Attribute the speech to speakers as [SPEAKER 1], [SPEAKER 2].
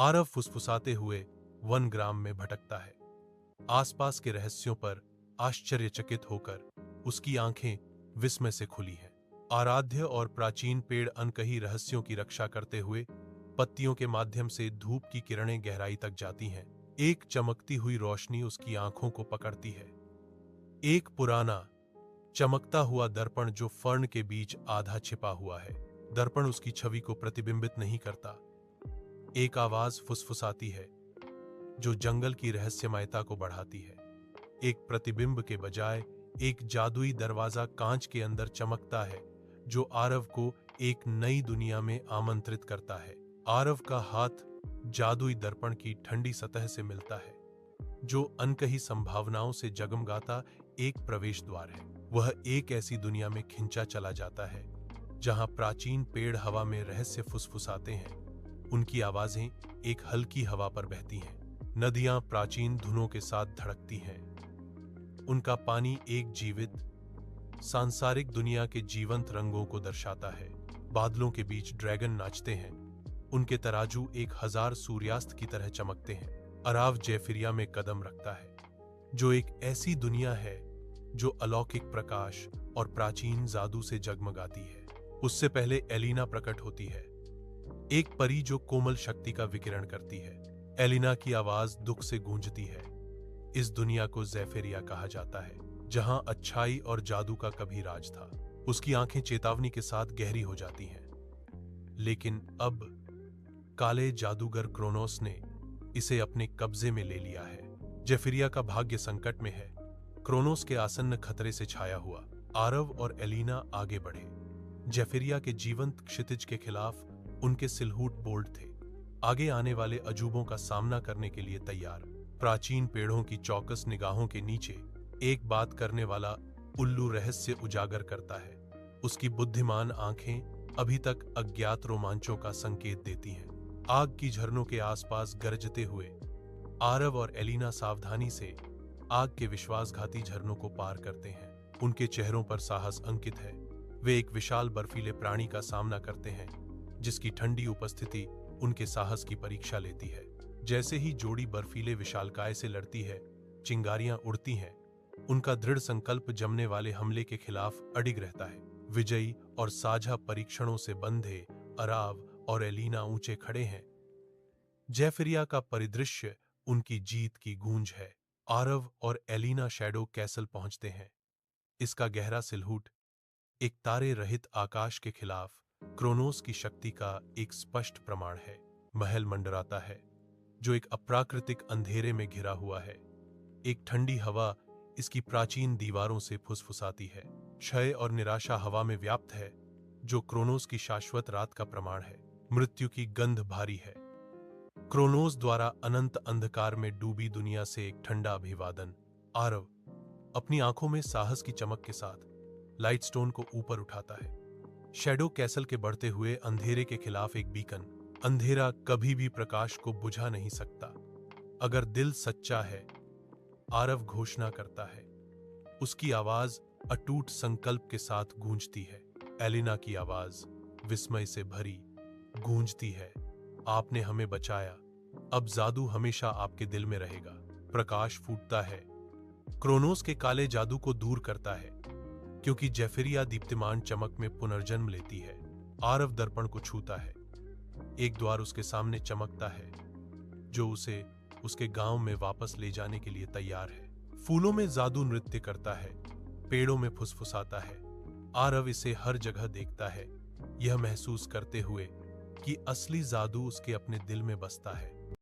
[SPEAKER 1] आरव फुसफुसाते हुए one gram में भटकता है। आसपास के रहस्यों पर आश्चर्यचकित होकर उसकी आंखें विस्मय से खुली हैं। आराध्य और प्राचीन पेड़ अनकही रहस्यों की रक्षा करते हुए पत्तियों के माध्यम से धूप की किरणें गहराई तक जाती हैं। एक चमकती हुई रोशनी उसकी आंखों को पकड़ती है। एक पुराना चमकता हुआ दर्पण जो फर्न के बीच आधा छिपा हुआ है। दर्पण उसकी छवि को प्रतिबिंबित नहीं करता। एक आवाज फुसफुसाती है जो जंगल की रहस्यमयता को बढ़ाती है। एक प्रतिबिंब के बजाय एक जादुई दरवाजा कांच के अंदर चमकता है जो आरव को एक नई दुनिया में आमंत्रित करता है। आरव का हाथ जादुई दर्पण की ठंडी सतह से मिलता है जो अनकही संभावनाओं से जगमगाता एक प्रवेश द्वार है। वह एक ऐसी दुनिया में खिंचा चला जाता है जहां प्राचीन पेड़ हवा में रहस्य फुसफुसाते हैं। उनकी आवाजें एक हल्की हवा पर बहती हैं। नदियां प्राचीन धुनों के साथ धड़कती हैं। उनका पानी एक जीवित सांसारिक दुनिया के जीवंत रंगों को दर्शाता है। बादलों के बीच ड्रैगन नाचते हैं। उनके तराजू 1000 सूर्यास्त की तरह चमकते हैं। अराव जेफिरिया में कदम रखता है जो एक ऐसी दुनिया है जो अलौकिक प्रकाश और प्राचीन जादू से जगमगाती है। उससे पहले एलिना प्रकट होती है, एक परी जो कोमल शक्ति का विकिरण करती है। एलिना की आवाज दुख से गूंजती है। इस दुनिया को जेफिरिया कहा जाता है जहां अच्छाई और जादू का कभी राज था। उसकी आंखें चेतावनी के साथ गहरी हो जाती हैं। लेकिन अब काले जादूगर क्रोनोस ने इसे अपने कब्जे में ले लिया है। जेफिरिया का भाग्य संकट में है। क्रोनोस के आसन्न खतरे से छाया हुआ आरव और एलिना आगे बढ़े। जेफिरिया के जीवंत क्षितिज के खिलाफ उनके सिलहूट बोल्ट थे, आगे आने वाले अजूबों का सामना करने के लिए तैयार। प्राचीन पेड़ों की चौकस निगाहों के नीचे एक बात करने वाला उल्लू रहस्य उजागर करता है। उसकी बुद्धिमान आंखें अभी तक अज्ञात रोमांचों का संकेत देती हैं। आग की झरनों के आसपास गरजते हुए आरव और एलिना सावधानी से आग के विश्वासघाती झरनों को पार करते हैं। उनके चेहरों पर साहस अंकित है। वे एक विशाल बर्फीले प्राणी का सामना करते हैं जिसकी ठंडी उपस्थिति उनके साहस की परीक्षा लेती है। जैसे ही जोड़ी बर्फीले विशालकाय से लड़ती है, चिंगारियां उड़ती हैं। उनका दृढ़ संकल्प जमने वाले हमले के खिलाफ अडिग रहता है। विजयी और साझा परीक्षणों से बंधे अराव और एलिना ऊंचे खड़े हैं। जेफिरिया का परिदृश्य उनकी जीत की गूंज है। आरव और एलिना शैडो कैसल पहुंचते हैं। इसका गहरा सिलहूट एक तारे रहित आकाश के खिलाफ क्रोनोस की शक्ति का एक स्पष्ट प्रमाण है। महल मंडराता है जो एक अप्राकृतिक अंधेरे में घिरा हुआ है। एक ठंडी हवा इसकी प्राचीन दीवारों से फुसफुसाती है। क्षय और निराशा हवा में व्याप्त है जो क्रोनोस की शाश्वत रात का प्रमाण है। मृत्यु की गंध भारी है। क्रोनोस द्वारा अनंत अंधकार में डूबी दुनिया से एक ठंडा अभिवादन। आरव अपनी आंखों में साहस की चमक के साथ लाइटस्टोन को ऊपर उठाता है। शैडो कैसल के बढ़ते हुए अंधेरे के खिलाफ एक बीकन। अंधेरा कभी भी प्रकाश को बुझा नहीं सकता अगर दिल सच्चा है, आरव घोषणा करता है। उसकी आवाज अटूट संकल्प के साथ गूंजती है। एलिना की आवाज विस्मय से भरी गूंजती है। आपने हमें बचाया, अब जादू हमेशा आपके दिल में रहेगा। प्रकाश फूटता है, क्रोनोस के काले जादू को दूर करता है क्योंकि जेफिरिया दीप्तिमान चमक में पुनर्जन्म लेती है। आरव दर्पण को छूता है। एक द्वार उसके सामने चमकता है जो उसे उसके गांव में वापस ले जाने के लिए तैयार है। फूलों में जादू नृत्य करता है, पेड़ों में फुसफुसाता है। आरव इसे हर जगह देखता है, यह महसूस करते हुए कि असली जादू उसके अपने दिल में बसता है।